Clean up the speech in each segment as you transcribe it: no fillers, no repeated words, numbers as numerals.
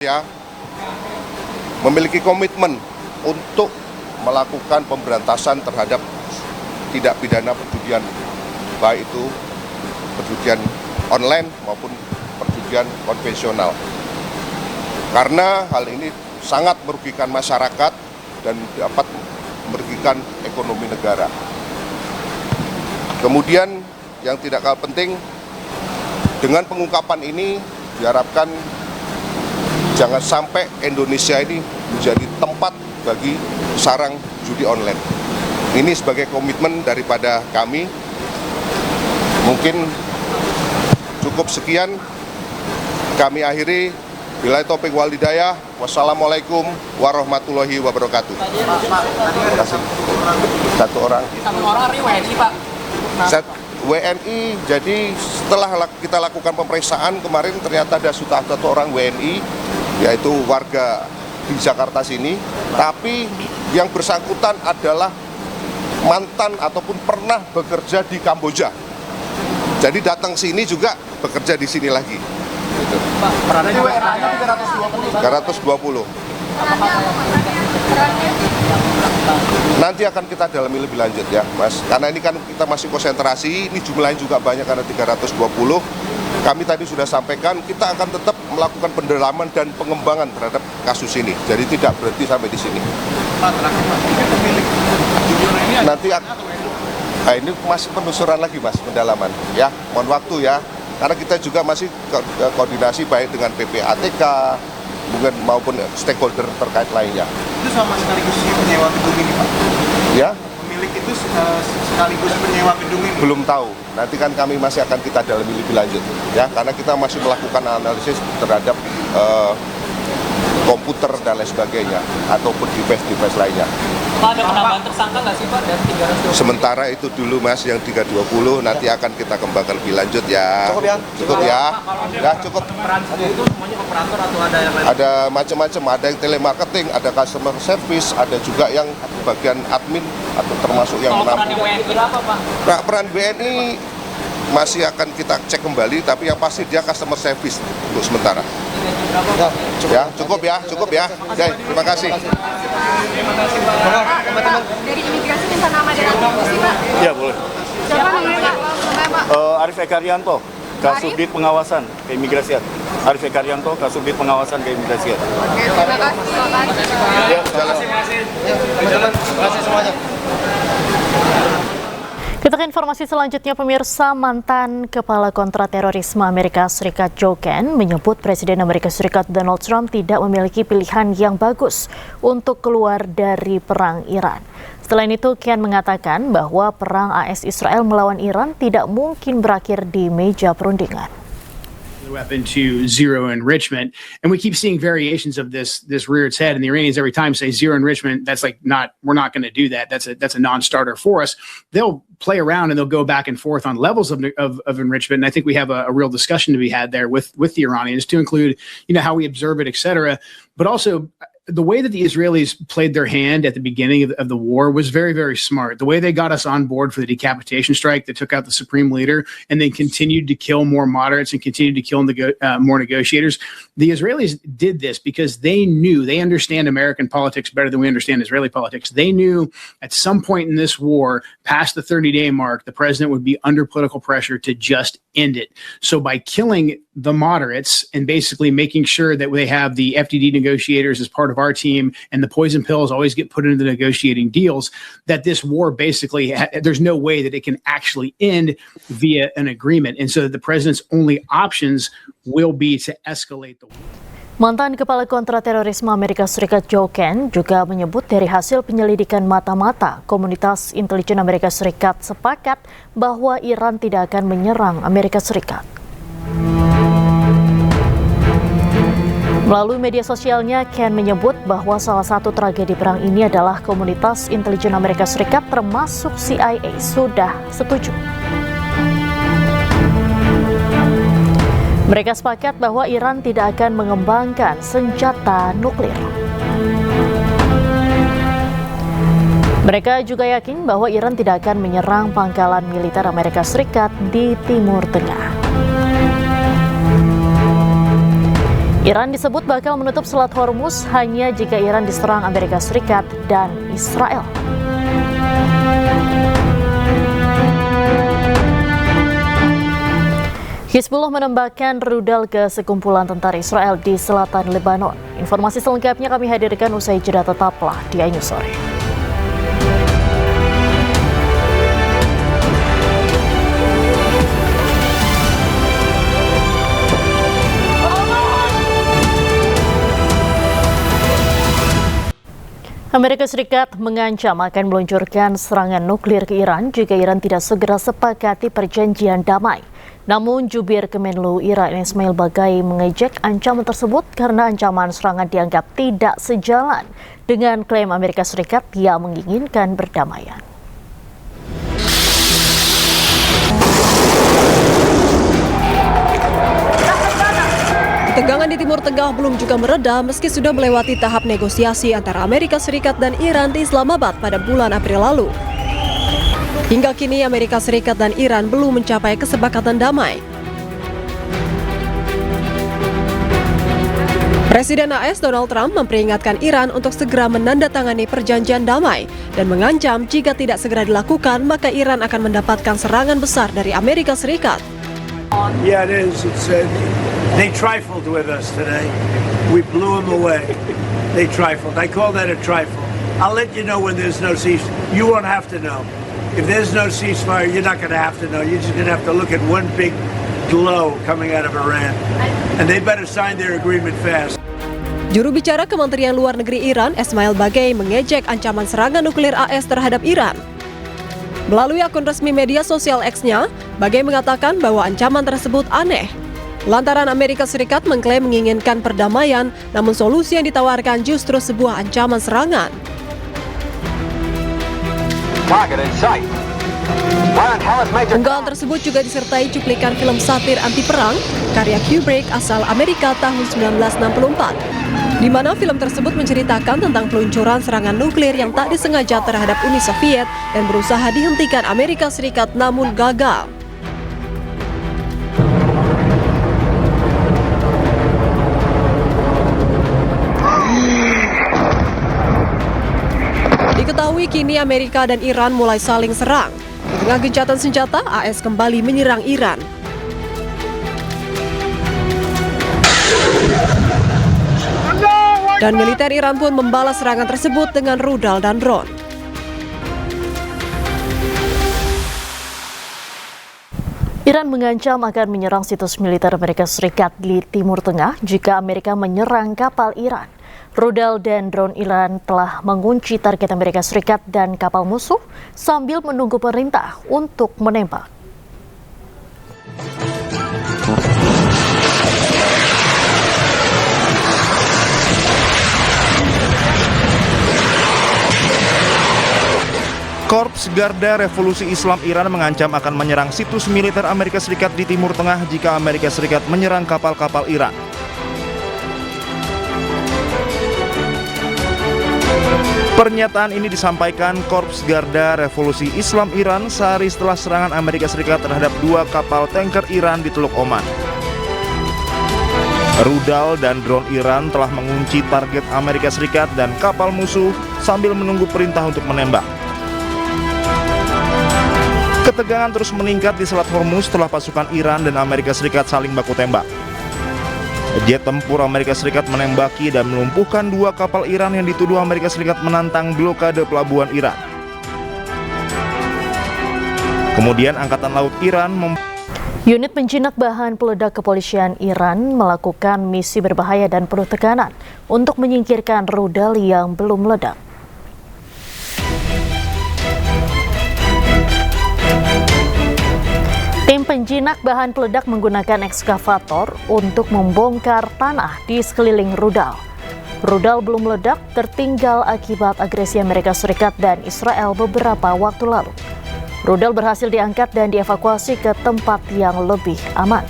Ya, memiliki komitmen untuk melakukan pemberantasan terhadap tindak pidana perjudian, baik itu perjudian online maupun perjudian konvensional. Karena hal ini sangat merugikan masyarakat dan dapat merugikan ekonomi negara. Kemudian yang tidak kalah penting, dengan pengungkapan ini diharapkan jangan sampai Indonesia ini menjadi tempat bagi sarang judi online. Ini sebagai komitmen daripada kami. Mungkin cukup sekian. Kami akhiri. Billahi taufiq wal hidayah. Wassalamualaikum warahmatullahi wabarakatuh. Terima kasih. Satu orang. Satu orang WNI, Pak. WNI, jadi setelah kita lakukan pemeriksaan kemarin ternyata ada satu orang WNI, yaitu warga di Jakarta sini, tapi yang bersangkutan adalah mantan ataupun pernah bekerja di Kamboja. Jadi datang sini juga bekerja di sini lagi. Gitu. Pak, perannya juga 320. Nanti akan kita dalami lebih lanjut ya, Mas. Karena ini kan kita masih konsentrasi, ini jumlahnya juga banyak karena 320. Kami tadi sudah sampaikan, kita akan tetap melakukan pendalaman dan pengembangan terhadap kasus ini. Jadi tidak berhenti sampai di sini. Pak, terakhir Pak, ini pemilik judi ini nanti ini masih penelusuran lagi, Mas, pendalaman. Ya, mohon waktu ya. Karena kita juga masih koordinasi baik dengan PPATK, mungkin maupun stakeholder terkait lainnya. Itu sama sekaligus penyewa gedung ini, Pak? Ya? Pemilik itu sekaligus penyewa gedung ini? Belum tahu. Nanti kan kami masih akan kita dalami lebih lanjut. Ya, karena kita masih melakukan analisis terhadap komputer dan lain sebagainya, ataupun device lainnya. Pak, ada penambahan tersangka nggak sih Pak dari 320? Sementara itu dulu Mas, yang 320 nanti akan kita kembangkan lebih lanjut ya. Cukup ya? Cukup ya? Ya cukup. Peran itu semuanya operator atau ada yang lain? Ada macam-macam, ada yang telemarketing, ada customer service, ada juga yang bagian admin atau termasuk yang Kalau peran menampung. WNI apa Pak? Nah, peran BNI masih akan kita cek kembali, tapi yang pasti dia customer service untuk sementara. Ya, cukup ya. Oke, terima kasih. Pak, dari imigrasi minta nama dan atribusi, Pak. Ya boleh. Siapa namanya, Pak? Namanya, Pak. Arif Ekarianto, Kasubdit Pengawasan Keimigrasian. Arif Ekarianto, Kasubdit Pengawasan Keimigrasian. Oke, terima kasih. Ya, Teman-teman, terima kasih semuanya. Kita ke informasi selanjutnya, pemirsa. Mantan Kepala Kontraterorisme Amerika Serikat Joe Ken menyebut Presiden Amerika Serikat Donald Trump tidak memiliki pilihan yang bagus untuk keluar dari perang Iran. Selain itu, Ken mengatakan bahwa perang AS Israel melawan Iran tidak mungkin berakhir di meja perundingan. Weapon to zero enrichment, and we keep seeing variations of this rear its head, and the Iranians every time say zero enrichment. That's like we're not going to do that. That's a non-starter for us. They'll play around and they'll go back and forth on levels of enrichment, and I think we have a real discussion to be had there with the Iranians, to include how we observe it, etc. But also the way that the Israelis played their hand at the beginning of the war was very, very smart. The way they got us on board for the decapitation strike that took out the supreme leader and then continued to kill more moderates and continued to kill more negotiators. The Israelis did this because they understand American politics better than we understand Israeli politics. They knew at some point in this war, past the 30-day mark, the president would be under political pressure to just end it. So by killing the moderates and basically making sure that they have the FDD negotiators as part of our team and the poison pills always get put into the negotiating deals, that this war basically, there's no way that it can actually end via an agreement. And so the president's only options will be to escalate the war. Mantan Kepala Kontraterorisme Amerika Serikat Joe Ken juga menyebut dari hasil penyelidikan mata-mata, komunitas intelijen Amerika Serikat sepakat bahwa Iran tidak akan menyerang Amerika Serikat. Melalui media sosialnya, Ken menyebut bahwa salah satu tragedi perang ini adalah komunitas intelijen Amerika Serikat termasuk CIA sudah setuju. Mereka sepakat bahwa Iran tidak akan mengembangkan senjata nuklir. Mereka juga yakin bahwa Iran tidak akan menyerang pangkalan militer Amerika Serikat di Timur Tengah. Iran disebut bakal menutup Selat Hormuz hanya jika Iran diserang Amerika Serikat dan Israel. Hizbullah menembakkan rudal ke sekumpulan tentara Israel di selatan Lebanon. Informasi selengkapnya kami hadirkan usai jeda, tetaplah di iNews Sore. Amerika Serikat mengancam akan meluncurkan serangan nuklir ke Iran jika Iran tidak segera sepakati perjanjian damai. Namun jubir Kemenlu Iran Ismail Baghai mengejek ancaman tersebut karena ancaman serangan dianggap tidak sejalan dengan klaim Amerika Serikat yang menginginkan perdamaian. Ketegangan di Timur Tengah belum juga mereda meski sudah melewati tahap negosiasi antara Amerika Serikat dan Iran di Islamabad pada bulan April lalu. Hingga kini Amerika Serikat dan Iran belum mencapai kesepakatan damai. Presiden AS Donald Trump memperingatkan Iran untuk segera menandatangani perjanjian damai dan mengancam jika tidak segera dilakukan maka Iran akan mendapatkan serangan besar dari Amerika Serikat. Yeah, it is. They trifled with us today. We blew them away. They trifled. I call that a trifle. I'll let you know when there's no ceasefire. You won't have to know. If there's no ceasefire, you're not going to have to know. You're just going to have to look at one big glow coming out of Iran. And they better sign their agreement fast. Juru bicara Kementerian Luar Negeri Iran, Ismail Baghai, mengejek ancaman serangan nuklir AS terhadap Iran. Melalui akun resmi media sosial X-nya, Baghai mengatakan bahwa ancaman tersebut aneh. Lantaran Amerika Serikat mengklaim menginginkan perdamaian, namun solusi yang ditawarkan justru sebuah ancaman serangan. Unggahan tersebut juga disertai cuplikan film satir anti perang karya Kubrick asal Amerika tahun 1964, di mana film tersebut menceritakan tentang peluncuran serangan nuklir yang tak disengaja terhadap Uni Soviet dan berusaha dihentikan Amerika Serikat namun gagal. Diketahui kini Amerika dan Iran mulai saling serang. Di tengah gencatan senjata, AS kembali menyerang Iran. Dan militer Iran pun membalas serangan tersebut dengan rudal dan drone. Iran mengancam akan menyerang situs militer Amerika Serikat di Timur Tengah jika Amerika menyerang kapal Iran. Rudal dan drone Iran telah mengunci target Amerika Serikat dan kapal musuh sambil menunggu perintah untuk menembak. Korps Garda Revolusi Islam Iran mengancam akan menyerang situs militer Amerika Serikat di Timur Tengah jika Amerika Serikat menyerang kapal-kapal Iran. Pernyataan ini disampaikan Korps Garda Revolusi Islam Iran sehari setelah serangan Amerika Serikat terhadap 2 kapal tanker Iran di Teluk Oman. Rudal dan drone Iran telah mengunci target Amerika Serikat dan kapal musuh sambil menunggu perintah untuk menembak. Ketegangan terus meningkat di Selat Hormuz setelah pasukan Iran dan Amerika Serikat saling baku tembak. Jet tempur Amerika Serikat menembaki dan melumpuhkan 2 kapal Iran yang dituduh Amerika Serikat menantang blokade pelabuhan Iran. Kemudian Angkatan Laut Iran Unit penjinak bahan peledak kepolisian Iran melakukan misi berbahaya dan penuh tekanan untuk menyingkirkan rudal yang belum meledak. Tim penjinak bahan peledak menggunakan ekskavator untuk membongkar tanah di sekeliling rudal. Rudal belum meledak tertinggal akibat agresi Amerika Serikat dan Israel beberapa waktu lalu. Rudal berhasil diangkat dan dievakuasi ke tempat yang lebih aman.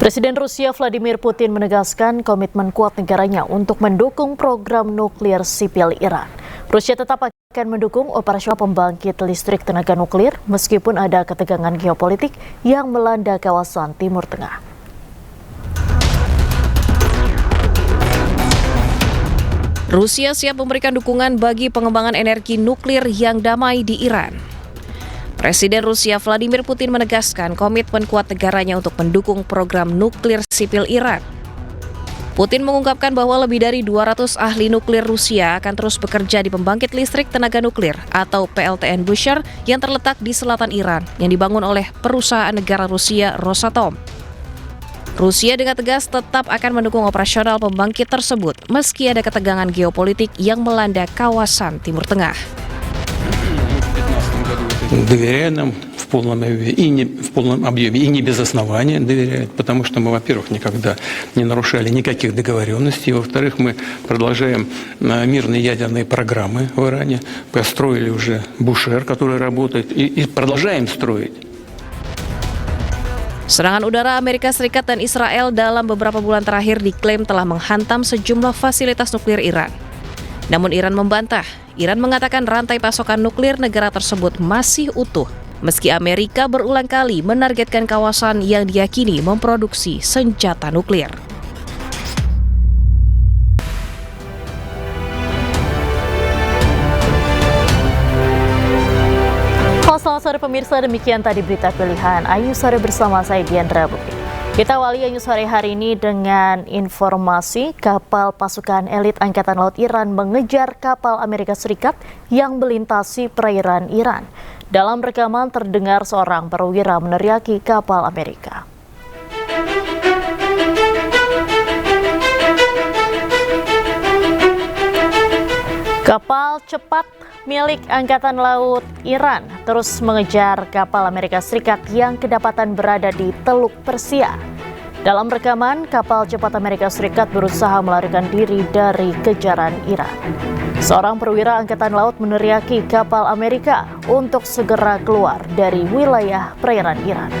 Presiden Rusia Vladimir Putin menegaskan komitmen kuat negaranya untuk mendukung program nuklir sipil Iran. Rusia tetap akan mendukung operasional pembangkit listrik tenaga nuklir meskipun ada ketegangan geopolitik yang melanda kawasan Timur Tengah. Rusia siap memberikan dukungan bagi pengembangan energi nuklir yang damai di Iran. Presiden Rusia Vladimir Putin menegaskan komitmen kuat negaranya untuk mendukung program nuklir sipil Iran. Putin mengungkapkan bahwa lebih dari 200 ahli nuklir Rusia akan terus bekerja di pembangkit listrik tenaga nuklir atau PLTN Bushehr yang terletak di selatan Iran yang dibangun oleh perusahaan negara Rusia Rosatom. Rusia dengan tegas tetap akan mendukung operasional pembangkit tersebut meski ada ketegangan geopolitik yang melanda kawasan Timur Tengah. Доверяют нам в полном объеме и не без основания доверяют, потому что мы, во-первых, никогда не нарушали никаких договоренностей, во-вторых, мы продолжаем мирные ядерные программы в Иране, построили уже Бушер, который работает, и продолжаем строить. Serangan udara Amerika Serikat dan Israel dalam beberapa bulan terakhir diklaim telah menghantam sejumlah fasilitas nuklir Iran. Namun Iran membantah. Iran mengatakan rantai pasokan nuklir negara tersebut masih utuh, meski Amerika berulang kali menargetkan kawasan yang diyakini memproduksi senjata nuklir. Selamat sore pemirsa, demikian tadi berita pilihan Ayu Sore bersama saya Diandra Bukti. Kita awali Ayu Sore hari ini dengan informasi kapal pasukan elit Angkatan Laut Iran mengejar kapal Amerika Serikat yang melintasi perairan Iran. Dalam rekaman terdengar seorang perwira meneriaki kapal Amerika. Kapal cepat milik Angkatan Laut Iran terus mengejar kapal Amerika Serikat yang kedapatan berada di Teluk Persia. Dalam rekaman, kapal cepat Amerika Serikat berusaha melarikan diri dari kejaran Iran. Seorang perwira Angkatan Laut meneriaki kapal Amerika untuk segera keluar dari wilayah perairan Iran.